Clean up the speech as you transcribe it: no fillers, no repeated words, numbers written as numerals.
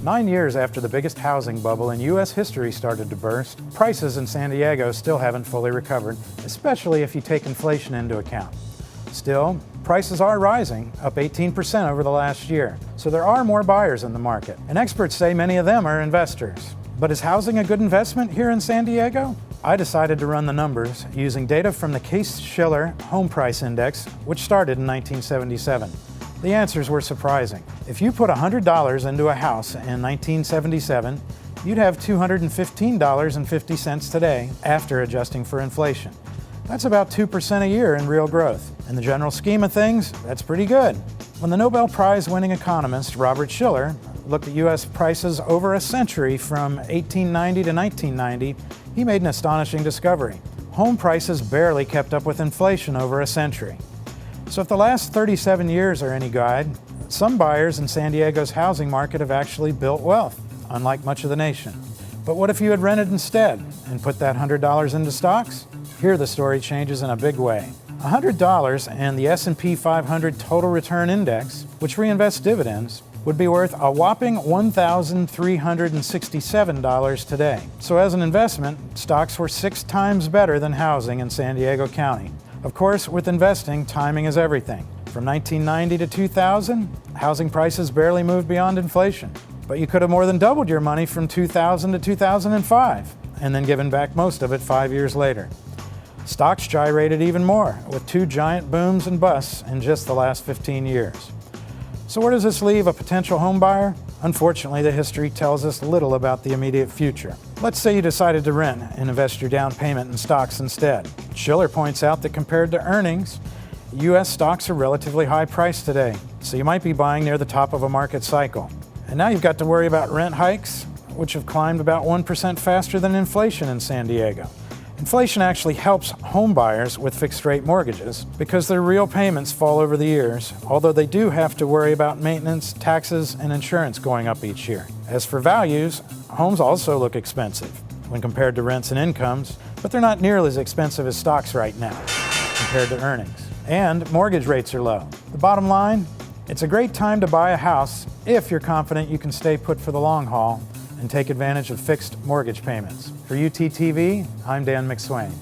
9 years after the biggest housing bubble in U.S. history started to burst, prices in San Diego still haven't fully recovered, especially if you take inflation into account. Still, prices are rising, up 18% over the last year, so there are more buyers in the market, and experts say many of them are investors. But is housing a good investment here in San Diego? I decided to run the numbers using data from the Case-Shiller Home Price Index, which started in 1977. The answers were surprising. If you put $100 into a house in 1977, you'd have $215.50 today after adjusting for inflation. That's about 2% a year in real growth. In the general scheme of things, that's pretty good. When the Nobel Prize-winning economist Robert Shiller looked at U.S. prices over a century from 1890 to 1990, he made an astonishing discovery. Home prices barely kept up with inflation over a century. So if the last 37 years are any guide, some buyers in San Diego's housing market have actually built wealth, unlike much of the nation. But what if you had rented instead and put that $100 into stocks? Here the story changes in a big way. $100 and the S&P 500 Total Return Index, which reinvests dividends, would be worth a whopping $1,367 today. So as an investment, stocks were 6 times better than housing in San Diego County. Of course, with investing, timing is everything. From 1990 to 2000, housing prices barely moved beyond inflation. But you could have more than doubled your money from 2000 to 2005, and then given back most of it 5 years later. Stocks gyrated even more, with 2 giant booms and busts in just the last 15 years. So where does this leave a potential home buyer? Unfortunately, the history tells us little about the immediate future. Let's say you decided to rent and invest your down payment in stocks instead. Shiller points out that compared to earnings, U.S. stocks are relatively high priced today, so you might be buying near the top of a market cycle. And now you've got to worry about rent hikes, which have climbed about 1% faster than inflation in San Diego. Inflation actually helps home buyers with fixed-rate mortgages because their real payments fall over the years, although they do have to worry about maintenance, taxes, and insurance going up each year. As for values, homes also look expensive when compared to rents and incomes, but they're not nearly as expensive as stocks right now compared to earnings. And mortgage rates are low. The bottom line, it's a great time to buy a house if you're confident you can stay put for the long haul and take advantage of fixed mortgage payments. For UTTV, I'm Dan McSwain.